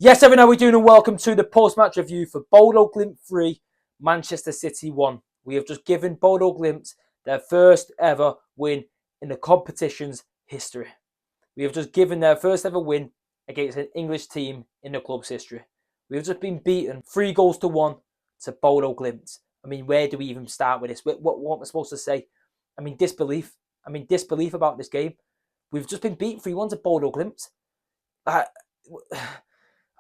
Yes, everyone, how are we doing? And welcome to the post-match review for Bodø Glimt 3, Manchester City 1. We have just given Bodø Glimt their first ever win in the competition's history. We have just given their first ever win against an English team in the club's history. We have just been beaten 3-1 to Bodø Glimt. I mean, where do we even start with this? What am I supposed to say? I mean, disbelief. Disbelief about this game. We've just been beaten 3-1 to Bodø Glimt.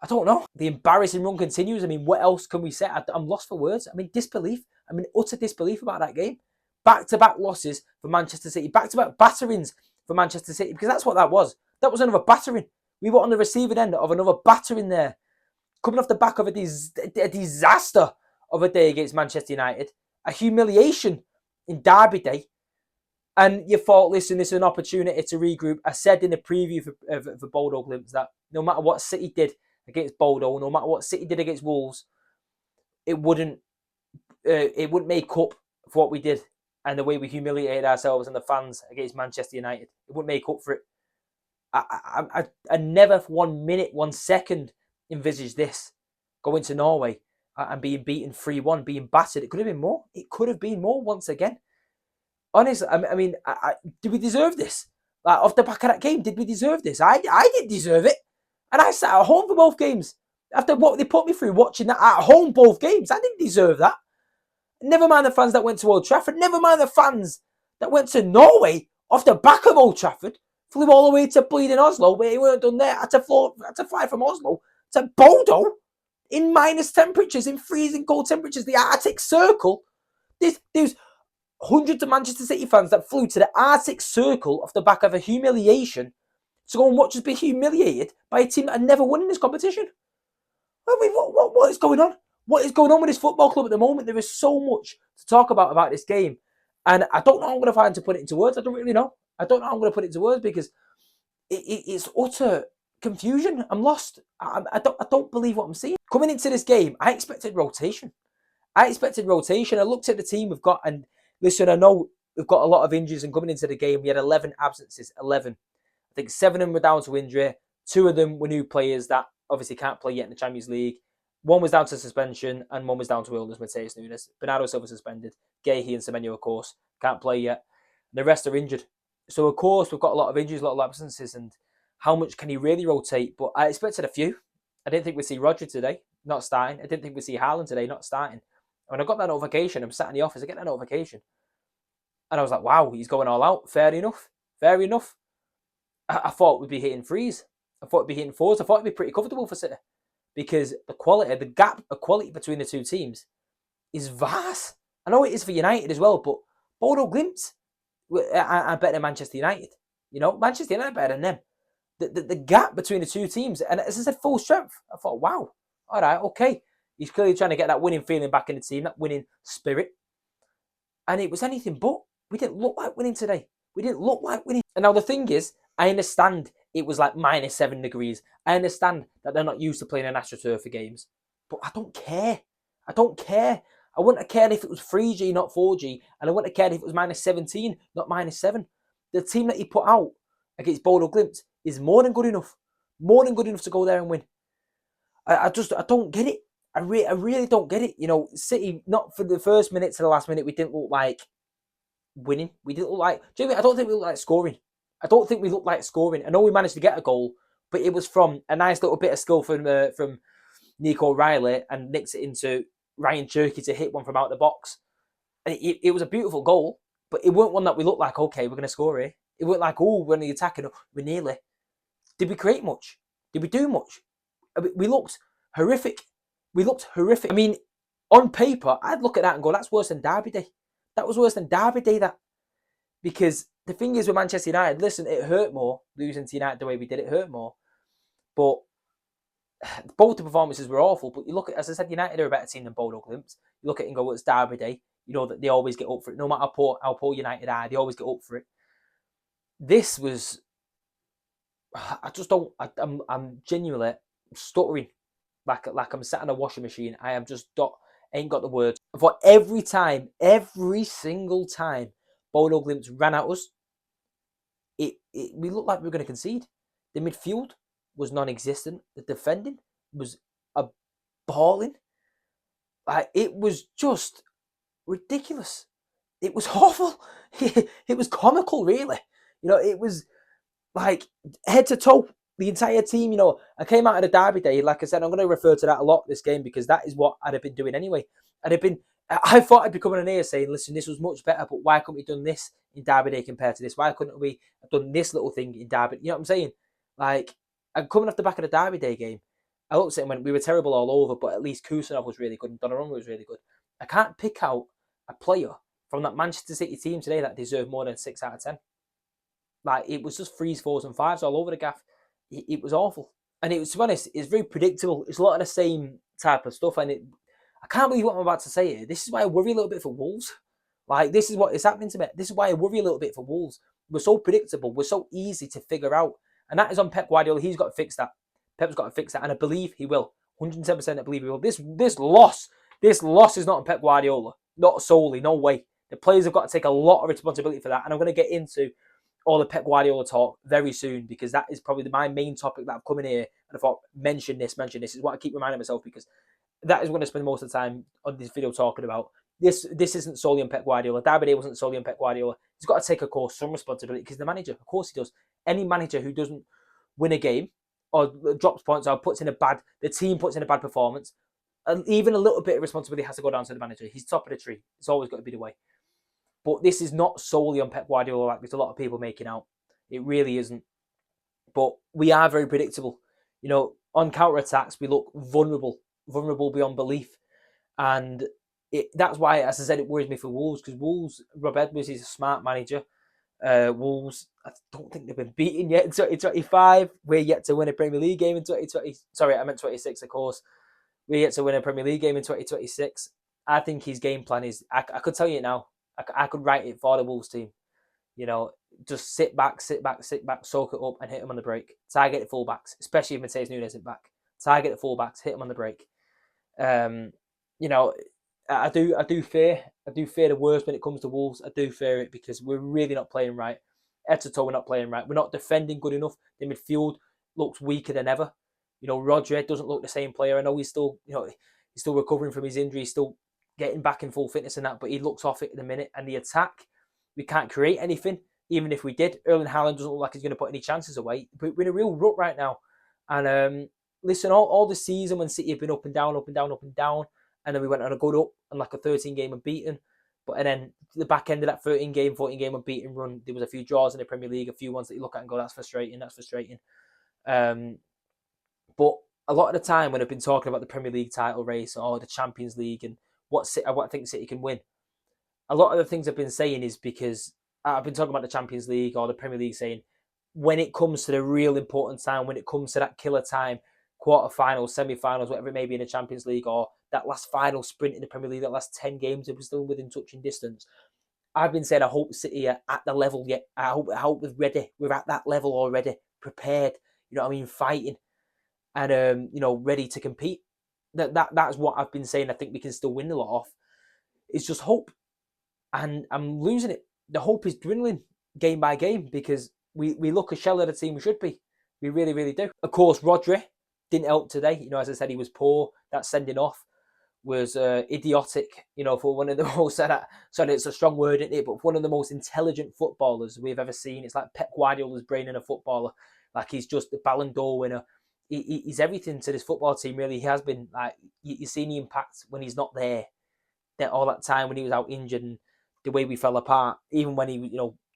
I don't know. The embarrassing run continues. I mean, what else can we say? I'm lost for words. I mean, disbelief. I mean, utter disbelief about that game. Back-to-back losses for Manchester City. Back-to-back batterings for Manchester City. Because that's what that was. That was another battering. We were on the receiving end of another battering there. Coming off the back of a disaster of a day against Manchester United. A humiliation in Derby Day. And you thought, listen, this is an opportunity to regroup. I said in the preview for Bodø Glimt that no matter what City did against Bodø, no matter what City did against Wolves, it wouldn't make up for what we did and the way we humiliated ourselves and the fans against Manchester United. It wouldn't make up for it. I never for 1 minute, 1 second envisaged this going to Norway and being beaten 3-1, being battered. It could have been more. It could have been more once again. Honestly, I mean, did we deserve this? Like, off the back of that game, did we deserve this? I didn't deserve it. And I sat at home for both games. After what they put me through watching that at home both games, I didn't deserve that. Never mind the fans that went to Old Trafford. Never mind the fans that went to Norway off the back of Old Trafford. Flew all the way to bleeding Oslo, where he weren't done there. Had to fly from Oslo to Bodø in minus temperatures, in freezing cold temperatures, the Arctic Circle. There's hundreds of Manchester City fans that flew to the Arctic Circle off the back of a humiliation to go and watch us be humiliated by a team that had never won in this competition. I mean, what is going on? What is going on with this football club at the moment? There is so much to talk about this game. And I don't know how I'm going to find to put it into words. I don't really know. I don't know how I'm going to put it into words because it's utter confusion. I'm lost. I don't believe what I'm seeing. Coming into this game, I expected rotation. I looked at the team we've got and listen, I know we've got a lot of injuries and coming into the game, we had 11 absences, 11. I think 7 of them were down to injury. 2 of them were new players that obviously can't play yet in the Champions League. 1 was down to suspension and 1 was down to illness, Mateus Nunes. Bernardo Silva suspended. Gahey and Semenyo, of course, can't play yet. The rest are injured. So, of course, we've got a lot of injuries, a lot of absences, and how much can he really rotate? But I expected a few. I didn't think we'd see Roger today, not starting. I didn't think we'd see Haaland today, not starting. When I got that notification, I'm sat in the office, I get that notification. And I was like, wow, he's going all out. Fair enough. I thought we'd be hitting threes. I thought we'd be hitting fours. I thought it'd be pretty comfortable for City. Because the gap of quality between the two teams is vast. I know it is for United as well, but Bodø Glimt are better than Manchester United. You know, Manchester United are better than them. The gap between the two teams, and as I said, full strength. I thought, wow, all right, okay. He's clearly trying to get that winning feeling back in the team, that winning spirit. And it was anything but. We didn't look like winning today. And now the thing is, I understand it was like minus 7 degrees. I understand that they're not used to playing an AstroTurf for games. But I don't care. I wouldn't have cared if it was 3G, not 4G. And I wouldn't have cared if it was minus 17, not minus 7. The team that he put out against Bodø Glimt is more than good enough. More than good enough to go there and win. I don't get it. I really don't get it. You know, City, not for the first minute to the last minute, we didn't look like winning. We didn't look like... I don't think we looked like scoring. I know we managed to get a goal, but it was from a nice little bit of skill from Nico Riley and nicks it into Ryan Cherky to hit one from out the box. And it was a beautiful goal, but it weren't one that we looked like, okay, we're going to score here. It weren't like, oh, we're in the attacking. We're nearly. Did we create much? Did we do much? We looked horrific. I mean, on paper, I'd look at that and go, that's worse than Derby Day. That was worse than Derby Day, that. Because the thing is with Manchester United, listen, it hurt more losing to United the way we did. It hurt more. But both the performances were awful. But you look at, as I said, United are a better team than Bodø Glimt. You look at it and go, it's Derby Day. You know that they always get up for it. No matter how poor United are, they always get up for it. This was... I just don't... I'm genuinely stuttering. Like I'm sat in a washing machine. I am just ain't got the words. For every single time Bodø Glimt ran at us, we looked like we were going to concede. The midfield was non-existent. The defending was appalling. Like, it was just ridiculous. It was awful. It was comical, really. It was like head to toe, the entire team. I came out of the derby day. Like I said, I'm going to refer to that a lot this game because that is what I'd have been doing anyway. I thought I'd be coming in here saying, listen, this was much better, but why couldn't we done this in derby day compared to this? Why couldn't we have done this little thing in derby? You know what I'm saying? Like, I'm coming off the back of the derby day game. I looked at it and went, we were terrible all over, but at least Kusanov was really good and Donnarumma was really good. I can't pick out a player from that Manchester City team today that deserved more than 6 out of 10. Like, it was just 3s, 4s and 5s all over the gaff. It was awful. And it was, to be honest, it's very predictable. It's a lot of the same type of stuff. And I can't believe what I'm about to say here. This is why I worry a little bit for Wolves. Like, this is what is happening to me. This is why I worry a little bit for Wolves. We're so predictable. We're so easy to figure out. And that is on Pep Guardiola. He's got to fix that. Pep's got to fix that. And I believe he will. 110% I believe he will. This loss is not on Pep Guardiola. Not solely. No way. The players have got to take a lot of responsibility for that. And I'm going to get into all the Pep Guardiola talk very soon because that is probably my main topic that I've come in here and I thought, mention this is what I keep reminding myself because that is what I spend most of the time on this video talking about. This isn't solely on Pep Guardiola. Derby Day wasn't solely on Pep Guardiola. He's got to take, of course, some responsibility because the manager, of course he does. Any manager who doesn't win a game or drops points or the team puts in a bad performance, and even a little bit of responsibility has to go down to the manager. He's top of the tree. It's always got to be the way. But this is not solely on Pep Guardiola like there's a lot of people making out. It really isn't. But we are very predictable. On counter-attacks, we look vulnerable beyond belief. And that's why, as I said, it worries me for Wolves, because Wolves, Rob Edwards is a smart manager. Wolves, I don't think they've been beaten yet in 2025. We're yet to win a Premier League game in 2020. Sorry, I meant 26, of course. We're yet to win a Premier League game in 2026. I think his game plan is, I could tell you it now, I could write it for the Wolves team. Just sit back, soak it up and hit him on the break. Target the fullbacks, especially if Mateus Nunes isn't back. Target the fullbacks, hit him on the break. I do fear the worst when it comes to Wolves. I do fear it because we're really not playing right. Head to toe, we're not playing right. We're not defending good enough. The midfield looks weaker than ever. Rodri doesn't look the same player. I know he's still recovering from his injury. He's still getting back in full fitness and that, but he looks off it in a minute. And the attack, we can't create anything. Even if we did, Erling Haaland doesn't look like he's going to put any chances away. But we're in a real rut right now. And listen, all the season when City have been up and down, and then we went on a good up and like a 13-game unbeaten. And then the back end of that 13-game, 14-game unbeaten run, there was a few draws in the Premier League, a few ones that you look at and go, that's frustrating. But a lot of the time when I've been talking about the Premier League title race or the Champions League and what I think City can win, a lot of the things I've been saying is because I've been talking about the Champions League or the Premier League, saying when it comes to the real important time, when it comes to that killer time, quarterfinals, semi-finals, whatever it may be in the Champions League, or that last final sprint in the Premier League, that last 10 games, if we're still within touching distance, I've been saying I hope City are at the level yet. I hope we're ready. We're at that level already, prepared. Fighting and ready to compete. That's what I've been saying. I think we can still win a lot off. It's just hope, and I'm losing it. The hope is dwindling game by game because we look a shell of the team we should be. We really, really do. Of course, Rodri didn't help today. As I said, he was poor. That sending off was idiotic. For one of the most, sorry, it's a strong word, isn't it? But one of the most intelligent footballers we've ever seen. It's like Pep Guardiola's brain in a footballer. Like he's just a Ballon d'Or winner. He's everything to this football team, really. He has been. Like you've seen the impact when he's not there. That all that time when he was out injured and the way we fell apart, even when he,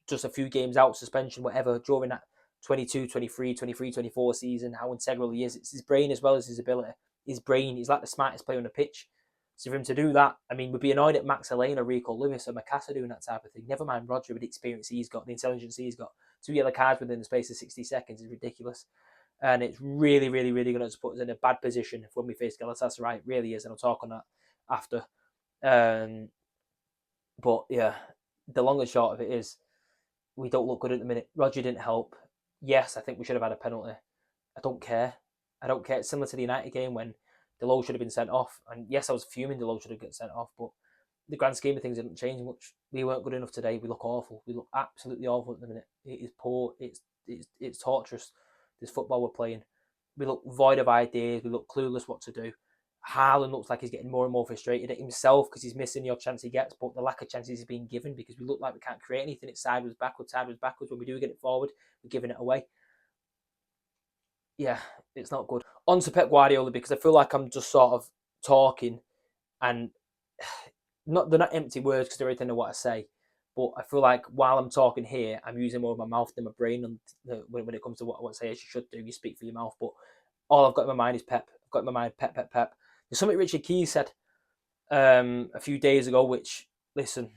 just a few games out, suspension, whatever, during that 22, 23, 24 season, how integral he is. It's his brain as well as his ability. His brain, he's like the smartest player on the pitch. So for him to do that, we'd be annoyed at Max Alane or Rico Lewis or Macassa doing that type of thing. Never mind Rodri with the experience he's got, the intelligence he's got. 2 yellow cards within the space of 60 seconds is ridiculous. And it's really, really, really going to put us in a bad position when we face Galatasaray. It really is, and I'll talk on that after. But yeah, the long and short of it is we don't look good at the minute. Rodri didn't help. Yes, I think we should have had a penalty. I don't care. It's similar to the United game when Delo should have been sent off. And yes, I was fuming Delo should have got sent off, but the grand scheme of things didn't change much. We weren't good enough today. We look awful. We look absolutely awful at the minute. It is poor. It's torturous, this football we're playing. We look void of ideas. We look clueless what to do. Haaland looks like he's getting more and more frustrated at himself because he's missing the odd chance he gets, but the lack of chances he's being given because we look like we can't create anything. It's sideways, backwards, sideways, backwards. When we do get it forward, we're giving it away. Yeah, it's not good. On to Pep Guardiola, because I feel like I'm just sort of talking and they're not empty words because they're everything of what I say. But I feel like while I'm talking here, I'm using more of my mouth than my brain. And when it comes to what I want to say, as you should do, you speak for your mouth. But all I've got in my mind is Pep. I've got in my mind Pep, Pep, Pep. There's something Richard Keys said a few days ago, which, listen,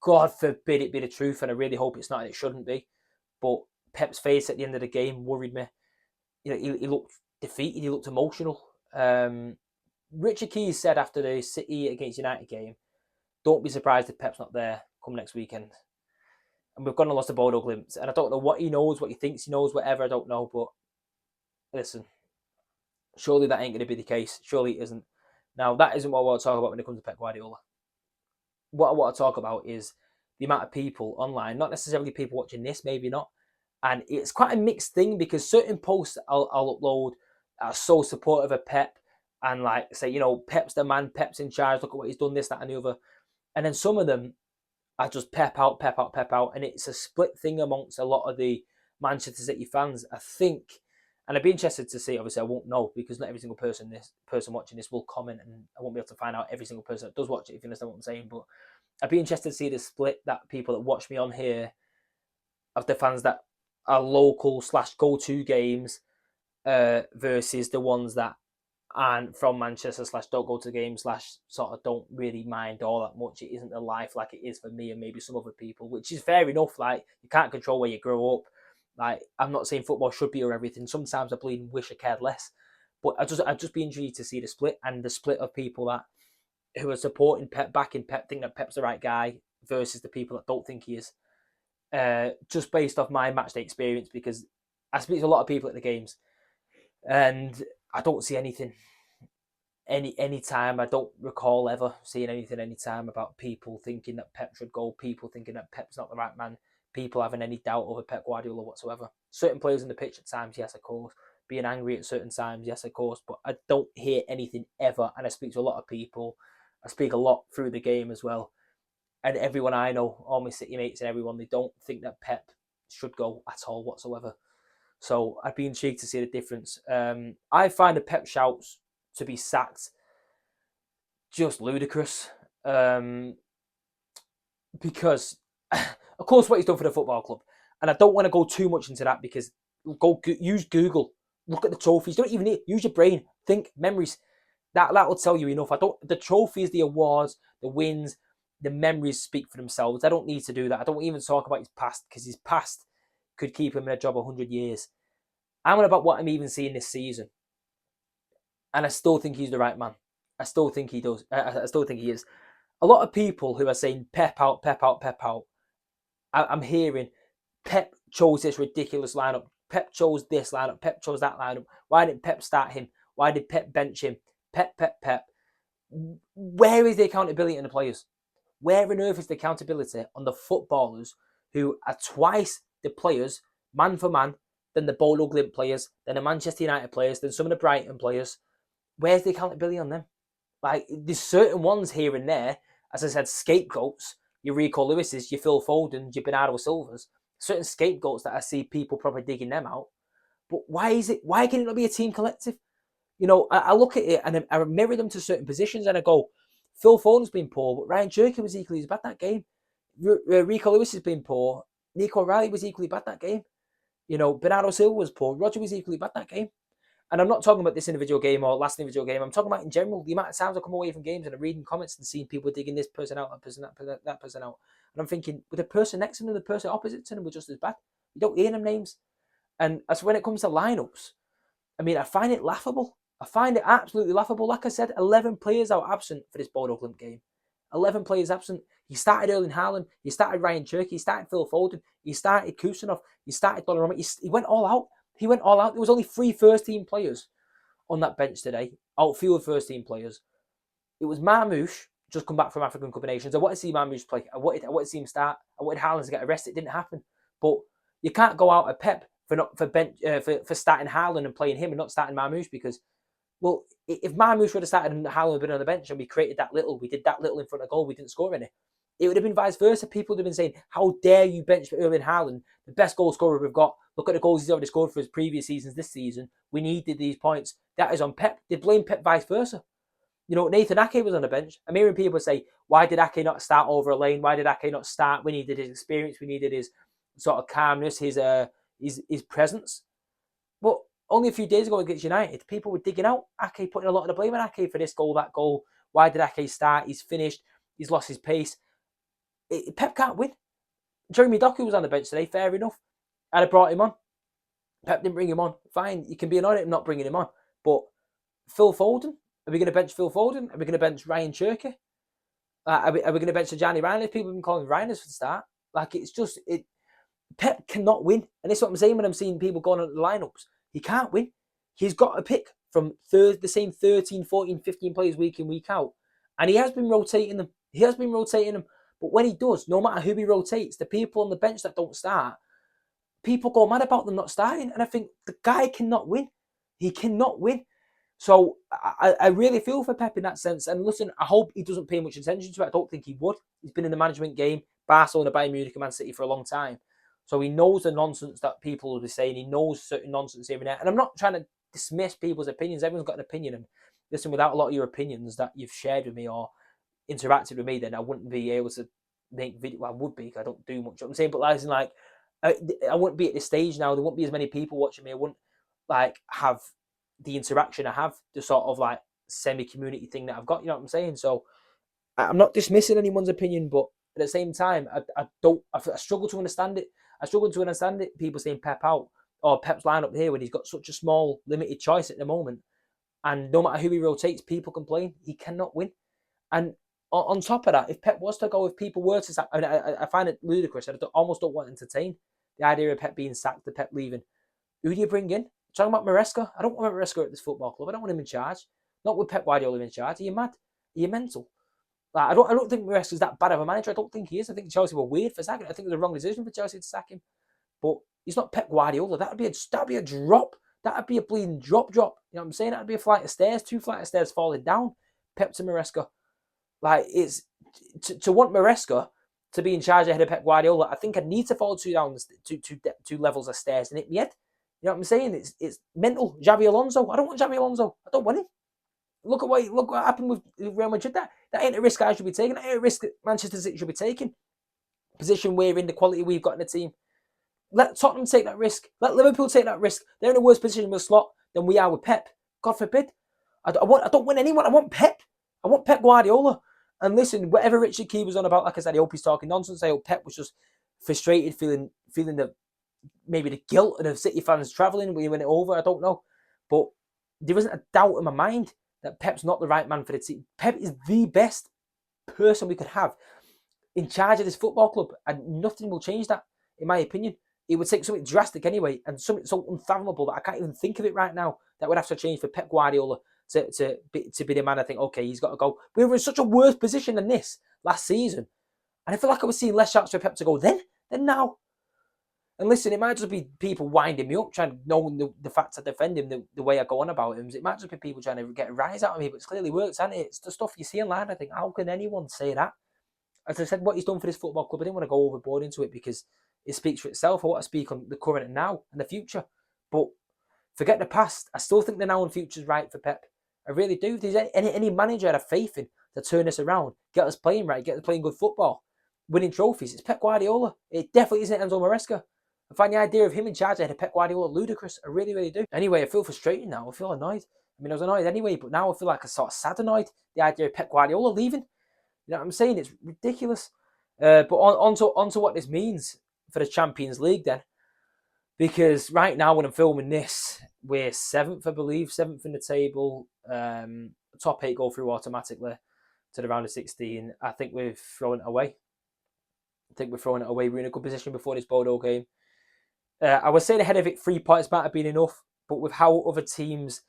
God forbid it be the truth, and I really hope it's not, and it shouldn't be. But Pep's face at the end of the game worried me. You know, he looked defeated. He looked emotional. Richard Keys said after the City against United game, don't be surprised if Pep's not there come next weekend. And we've gone and lost to Bodø Glimt. And I don't know what he knows, what he thinks he knows, whatever, I don't know. But listen, surely that ain't going to be the case. Surely it isn't. Now, that isn't what I want to talk about when it comes to Pep Guardiola. What I want to talk about is the amount of people online, not necessarily people watching this, maybe not. And it's quite a mixed thing, because certain posts I'll upload are so supportive of Pep and like say, you know, Pep's the man, Pep's in charge, look at what he's done, this, that, and the other. And then some of them are just Pep out, Pep out, Pep out. And it's a split thing amongst a lot of the Manchester City fans, I think. And I'd be interested to see, obviously I won't know, because not every single person watching this will comment, and I won't be able to find out every single person that does watch it, if you understand what I'm saying. But I'd be interested to see the split that people that watch me on here, of the fans that are local / go-to games versus the ones that aren't from Manchester / don't go to games / sort of don't really mind all that much. It isn't the life like it is for me and maybe some other people, which is fair enough. Like, you can't control where you grow up. Like, I'm not saying football should be or everything. Sometimes I bleed and wish I cared less. But I'd just be intrigued to see the split, and the split of people that who are supporting Pep, backing Pep, think that Pep's the right guy, versus the people that don't think he is. Just based off my matchday experience, because I speak to a lot of people at the games, and I don't see anything any time. I don't recall ever seeing anything any time about people thinking that Pep should go, people thinking that Pep's not the right man, people having any doubt over Pep Guardiola whatsoever. Certain players on the pitch at times, yes, of course. Being angry at certain times, yes, of course. But I don't hear anything ever, and I speak to a lot of people. I speak a lot through the game as well. And everyone I know, all my City mates and everyone, they don't think that Pep should go at all whatsoever. So I'd be intrigued to see the difference. I find the Pep shouts to be sacked just ludicrous. Because, of course, what he's done for the football club. And I don't want to go too much into that, because use Google. Look at the trophies. Don't even use your brain. Think memories. That will tell you enough. The trophies, the awards, the wins, the memories speak for themselves. I don't need to do that. I don't even talk about his past, because his past could keep him in a job 100 years. I'm on about what I'm even seeing this season. And I still think he's the right man. I still think he does. I still think he is. A lot of people who are saying Pep out, Pep out, Pep out, I'm hearing Pep chose this ridiculous lineup. Pep chose this lineup. Pep chose that lineup. Why didn't Pep start him? Why did Pep bench him? Pep, Pep, Pep. Where is the accountability on the players? Where on earth is the accountability on the footballers who are twice the players, man for man, than the Bodø Glimt players, than the Manchester United players, than some of the Brighton players? Where's the accountability on them? Like, there's certain ones here and there, as I said, scapegoats. Your Rico Lewis's, your Phil Foden's, your Bernardo Silva's. Certain scapegoats that I see people probably digging them out. But why can it not be a team collective? You know, I look at it and I mirror them to certain positions, and I go, Phil Foden's been poor, but Ryan Cherky was equally as bad that game. Rico Lewis has been poor. Nico Riley was equally bad that game. You know, Bernardo Silva was poor. Roger was equally bad that game. And I'm not talking about this individual game or last individual game. I'm talking about in general, the amount of times I come away from games and I'm reading comments and seeing people digging this person out, that person out. And I'm thinking, with the person next to them, the person opposite to them were just as bad. You don't hear them names. And as when it comes to lineups, I mean, I find it laughable. I find it absolutely laughable. Like I said, 11 players are absent for this Bodø Glimt game. 11 players absent. He started Erling Haaland. He started Ryan Cherky. He started Phil Foden. He started Kusanov. He started Donnarumma. He went all out. He went all out. There was only 3 first-team players on that bench today. Outfield first-team players. It was Marmoush, just come back from African Cup of Nations. I wanted to see Marmoush play. I wanted to see him start. I wanted Haaland to get arrested. It didn't happen. But you can't go out at Pep for starting Haaland and playing him and not starting Marmoush because, well, if Marmoush would have started and Haaland had been on the bench and we created that little, we did that little in front of goal, we didn't score any. It would have been vice versa. People would have been saying, how dare you bench Erling Haaland, the best goal scorer we've got. Look at the goals he's already scored for his previous seasons this season. We needed these points. That is on Pep. They blame Pep vice versa. You know, Nathan Ake was on the bench. I'm hearing people say, why did Ake not start over a lane? Why did Ake not start? We needed his experience. We needed his sort of calmness, his presence. But only a few days ago against United, people were digging out Ake, putting a lot of the blame on Ake for this goal, that goal. Why did Ake start? He's finished. He's lost his pace. Pep can't win. Jeremy Doku was on the bench today, fair enough. I'd have brought him on. Pep didn't bring him on. Fine, you can be annoyed at him not bringing him on. But Phil Foden, are we going to bench Phil Foden? Are we going to bench Ryan Cherky? Are we going to bench Johnny Reiners? People have been calling Reiners for the start. Like, it's just, Pep cannot win. And that's what I'm saying when I'm seeing people going on the lineups. He can't win. He's got to pick from the same 13, 14, 15 players week in, week out. And he has been rotating them. But when he does, no matter who he rotates, the people on the bench that don't start, people go mad about them not starting. And I think the guy cannot win. He cannot win. So I really feel for Pep in that sense. And listen, I hope he doesn't pay much attention to it. I don't think he would. He's been in the management game, Barcelona, Bayern Munich, and Man City for a long time. So he knows the nonsense that people will be saying. He knows certain nonsense here and there. And I'm not trying to dismiss people's opinions. Everyone's got an opinion. And listen, without a lot of your opinions that you've shared with me or interacted with me, then I wouldn't be able to make video. Well, I would be because I don't do much. I'm saying, but like, I wouldn't be at this stage now. There wouldn't be as many people watching me. I wouldn't like have the interaction I have, the sort of like semi-community thing that I've got. You know what I'm saying? So I'm not dismissing anyone's opinion, but at the same time, I struggle to understand it. I struggle to understand it. People saying Pep out or Pep's lineup here when he's got such a small, limited choice at the moment. And no matter who he rotates, people complain. He cannot win. And on top of that, if Pep was to go, if people were to sack, I find it ludicrous. I almost don't want to entertain the idea of Pep being sacked, the Pep leaving. Who do you bring in? Talking about Maresca. I don't want Maresca at this football club. I don't want him in charge. Not with Pep Guardiola in charge. Are you mad? Are you mental? Like, I don't think Maresca's that bad of a manager. I don't think he is. I think Chelsea were weird for sacking him. I think it was the wrong decision for Chelsea to sack him. But he's not Pep Guardiola. That'd be a drop. That'd be a bleeding drop. You know what I'm saying? That'd be a flight of stairs, 2 flight of stairs falling down. Pep to Maresca. Like, it's to want Maresca to be in charge ahead of Pep Guardiola. I think I need to fall 2 levels of stairs and hit my head. You know what I'm saying? It's mental. Xabi Alonso. I don't want Xabi Alonso. I don't want him. Look what happened with Real Madrid. That ain't a risk I should be taking. That ain't a risk that Manchester City should be taking. Position we're in, the quality we've got in the team. Let Tottenham take that risk. Let Liverpool take that risk. They're in a worse position with slot than we are with Pep. God forbid. I don't want anyone. I want Pep. I want Pep Guardiola. And listen, whatever Richard Key was on about, like I said, I hope he's talking nonsense. I hope Pep was just frustrated, feeling maybe the guilt of the City fans travelling when he went it over. I don't know. But there isn't a doubt in my mind that Pep's not the right man for the team. Pep is the best person we could have in charge of this football club. And nothing will change that, in my opinion. It would take something drastic anyway, and something so unfathomable that I can't even think of it right now that would have to change for Pep Guardiola to be the man. I think, okay, he's got to go. We were in such a worse position than this last season. And I feel like I was seeing less chance for Pep to go then than now. And listen, it might just be people winding me up, trying to know the facts I defend him, the way I go on about him. It might just be people trying to get a rise out of me, but it's clearly works, hasn't it? It's the stuff you see online. I think, how can anyone say that? As I said, what he's done for this football club, I didn't want to go overboard into it because it speaks for itself. I want to speak on the current and now and the future. But forget the past. I still think the now and future is right for Pep. I really do. If there's any manager I have faith in to turn this around, get us playing right, get us playing good football, winning trophies, it's Pep Guardiola. It definitely isn't Enzo Maresca. I find the idea of him in charge ahead of Pep Guardiola ludicrous. I really, really do. Anyway, I feel frustrated now. I feel annoyed. I mean, I was annoyed anyway, but now I feel like a sort of sad annoyed. The idea of Pep Guardiola leaving. You know what I'm saying? It's ridiculous. But on to what this means for the Champions League then. Because right now when I'm filming this, we're 7th, I believe. 7th in the table. Top 8 go through automatically to the round of 16. I think we've thrown it away. We're in a good position before this Bodø game. I was saying ahead of it, 3 points might have been enough. But with how other teams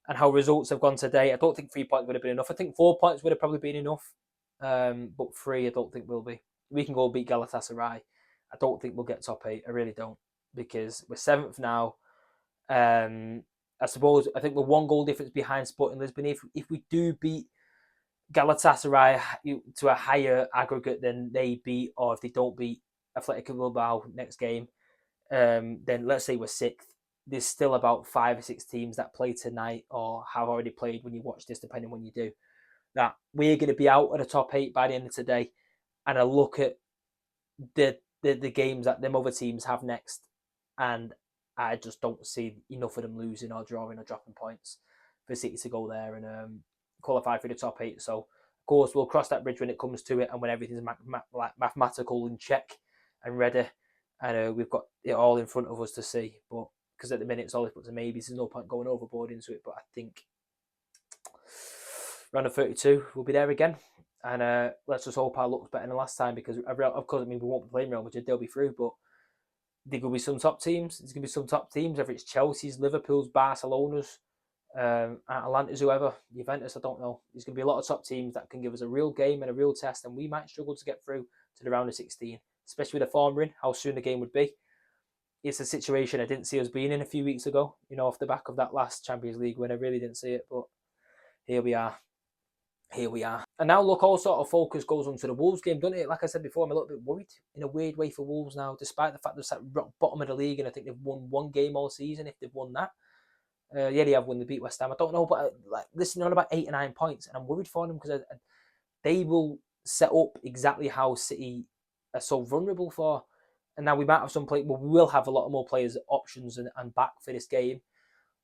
and how results have gone today, I don't think 3 points would have been enough. I think 4 points would have probably been enough. But 3, I don't think will be. We can go beat Galatasaray. I don't think we'll get top 8. I really don't. because we're 7th now. I suppose I think we're 1 goal difference behind Sporting Lisbon. If we do beat Galatasaray to a higher aggregate than they beat, or if they don't beat Athletic Bilbao next game, then let's say we're 6th. There's still about 5 or 6 teams that play tonight or have already played when you watch this, depending when you do, that we're going to be out of the top 8 by the end of today. And I look at the games that them other teams have next, and I just don't see enough of them losing or drawing or dropping points for City to go there and qualify for the top 8. So, of course, we'll cross that bridge when it comes to it and when everything's mathematical in check and ready. And we've got it all in front of us to see. But because at the minute it's always put to maybes, there's no point going overboard into it. But I think round of 32, we'll be there again. And let's just hope our luck's better than last time, because of course, I mean, we won't be playing Real Madrid, they'll be through, but there will be some top teams. There's going to be some top teams, whether it's Chelsea's, Liverpool's, Barcelona's, Atalanta's, whoever, Juventus, I don't know. There's going to be a lot of top teams that can give us a real game and a real test, and we might struggle to get through to the round of 16, especially with the form we're in, how soon the game would be. It's a situation I didn't see us being in a few weeks ago, off the back of that last Champions League win. I really didn't see it, but here we are. And now, look, all sort of focus goes onto the Wolves game, doesn't it? Like I said before, I'm a little bit worried in a weird way for Wolves now, despite the fact they're at rock bottom of the league, and I think they've won 1 game all season, if they've won that. Yeah, they have won. They beat West Ham. I don't know, but listen, on about 8 or 9 points, and I'm worried for them because they will set up exactly how City are so vulnerable for. And now we might have some play. Well, we will have a lot more players options and back for this game,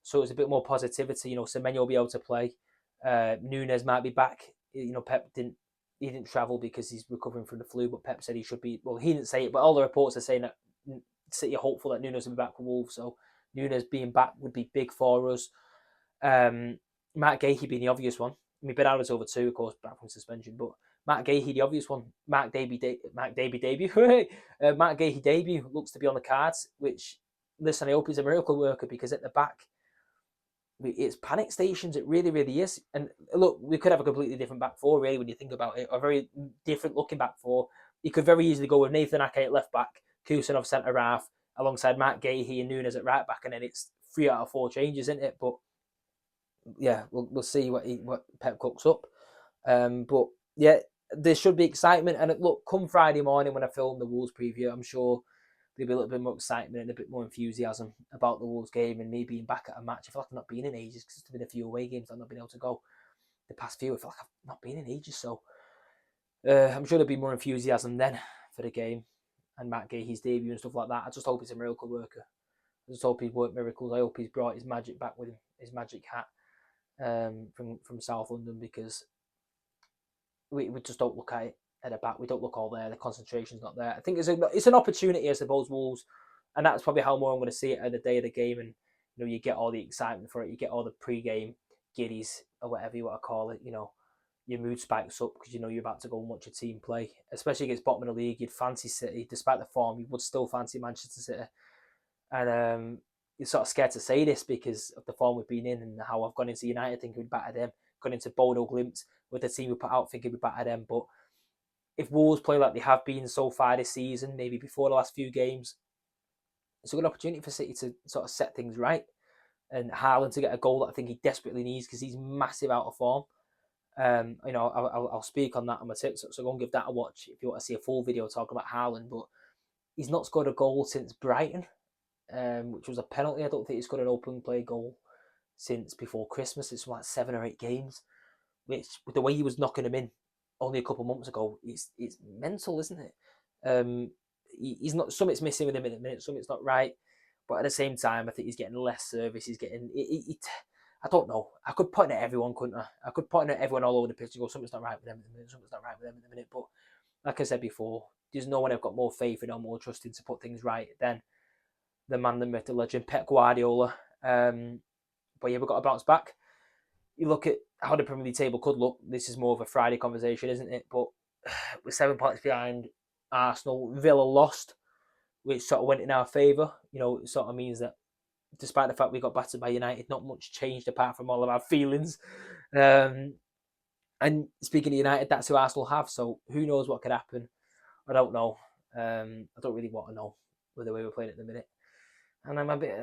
so it's a bit more positivity. Semenyo will be able to play. Nunes might be back. Pep didn't travel because he's recovering from the flu, but Pep said he should be. Well, he didn't say it, but all the reports are saying that City are hopeful that Nunes will be back for Wolves. So Nunes being back would be big for us. Matt Gahey being the obvious one. I mean, Bernardo's over 2, of course, back from suspension, but Matt Gahey, the obvious one. Matt Gahey debut looks to be on the cards, which, listen, I hope he's a miracle worker, because at the back, it's panic stations. It really, really is. And look, we could have a completely different back four, really, when you think about it. A very different looking back four. You could very easily go with Nathan Ake at left back, Kusanov centre half, alongside Matt Gahey and Nunes at right back, and then it's 3 out of 4 changes, isn't it? But yeah, we'll see what Pep cooks up. But yeah, there should be excitement. And look, come Friday morning when I film the Wolves preview, I'm sure there'll be a little bit more excitement and a bit more enthusiasm about the Wolves game and me being back at a match. I feel like I've not been in ages because there's been a few away games that I've not been able to go. The past few, I feel like I've not been in ages. So I'm sure there'll be more enthusiasm then for the game and Matt Gahey's debut and stuff like that. I just hope he's a miracle worker. I just hope he's worked miracles. I hope he's brought his magic back with him, his magic hat from South London, because we just don't look at it at the back. We don't look all there. The concentration's not there. I think it's an opportunity, I suppose, Wolves, and that's probably how more I'm going to see it at the day of the game. And you get all the excitement for it. You get all the pre-game giddies or whatever you want to call it. Your mood spikes up because you're about to go and watch your team play, especially against bottom of the league. You'd fancy City, despite the form. You would still fancy Manchester City, and you're sort of scared to say this because of the form we've been in and how I've gone into United thinking we'd batter them, gone into Bodø, Glimt with the team we put out thinking we'd batter them. But if Wolves play like they have been so far this season, maybe before the last few games, it's a good opportunity for City to sort of set things right. And Haaland to get a goal that I think he desperately needs because he's massive out of form. I'll speak on that on my TikTok, so go and give that a watch if you want to see a full video talking about Haaland. But he's not scored a goal since Brighton, which was a penalty. I don't think he's scored an open play goal since before Christmas. It's like 7 or 8 games, which with the way he was knocking them in only a couple of months ago, it's mental, isn't it? He's not. Something's missing with him in a minute. Something's not right. But at the same time, I think he's getting less service. He's getting. I don't know. I could point at everyone, couldn't I? I could point at everyone all over the pitch and go, something's not right with them at the minute. Something's not right with them at the minute. But like I said before, there's no one I've got more faith in or more trust in to put things right than the man, the myth, the legend, Pep Guardiola. But yeah, we've got to bounce back. You look at how the Premier League table could look. This is more of a Friday conversation, isn't it? But we're 7 points behind Arsenal. Villa lost, which sort of went in our favour. It sort of means that despite the fact we got battered by United, not much changed apart from all of our feelings. And speaking of United, that's who Arsenal have. So who knows what could happen? I don't know. I don't really want to know with the way we're playing at the minute. And I'm a bit.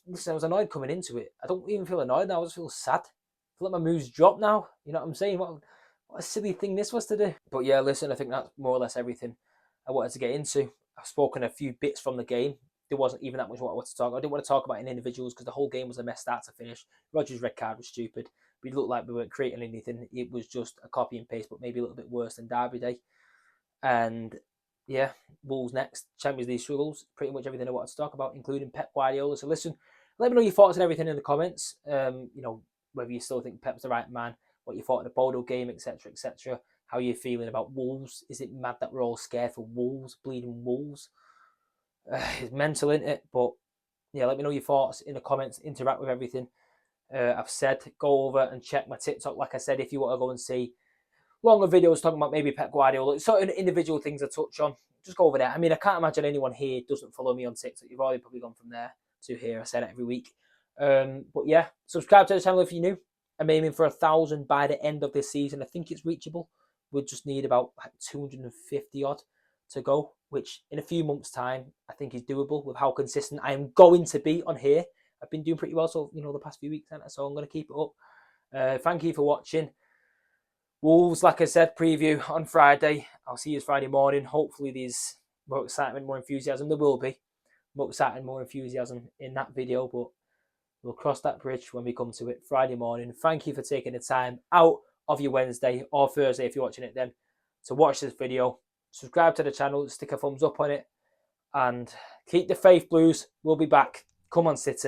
Listen, I was annoyed coming into it. I don't even feel annoyed now. I just feel sad. I feel like my mood's dropped now. You know what I'm saying? What a silly thing this was to do. But yeah, listen, I think that's more or less everything I wanted to get into. I've spoken a few bits from the game. There wasn't even that much what I wanted to talk about. I didn't want to talk about in individuals because the whole game was a mess start to finish. Rodgers' red card was stupid. We looked like we weren't creating anything. It was just a copy and paste, but maybe a little bit worse than Derby Day. And yeah, Wolves next. Champions League struggles. Pretty much everything I wanted to talk about, including Pep Guardiola. So listen, let me know your thoughts and everything in the comments. Whether you still think Pep's the right man, what you thought of the Bodø game, etc., etc. How you're feeling about Wolves? Is it mad that we're all scared for Wolves, bleeding Wolves? It's mental, isn't it? But yeah, let me know your thoughts in the comments. Interact with everything I've said. Go over and check my TikTok. Like I said, if you want to go and see longer videos talking about maybe Pep Guardiola, certain individual things I touch on, just go over there. I mean, I can't imagine anyone here doesn't follow me on TikTok. You've already probably gone from there to here. I say that every week. But yeah, subscribe to the channel if you're new. I'm aiming for 1,000 by the end of this season. I think it's reachable. We'll just need about 250 odd to go, which in a few months' time, I think is doable with how consistent I am going to be on here. I've been doing pretty well, so the past few weeks, so I'm going to keep it up. Thank you for watching. Wolves, like I said, preview on Friday. I'll see you Friday morning. Hopefully there's more excitement, more enthusiasm. There will be more excitement, more enthusiasm in that video, but we'll cross that bridge when we come to it Friday morning. Thank you for taking the time out of your Wednesday or Thursday if you're watching it then to watch this video. Subscribe to the channel, stick a thumbs up on it, and keep the faith, Blues. We'll be back. Come on, City.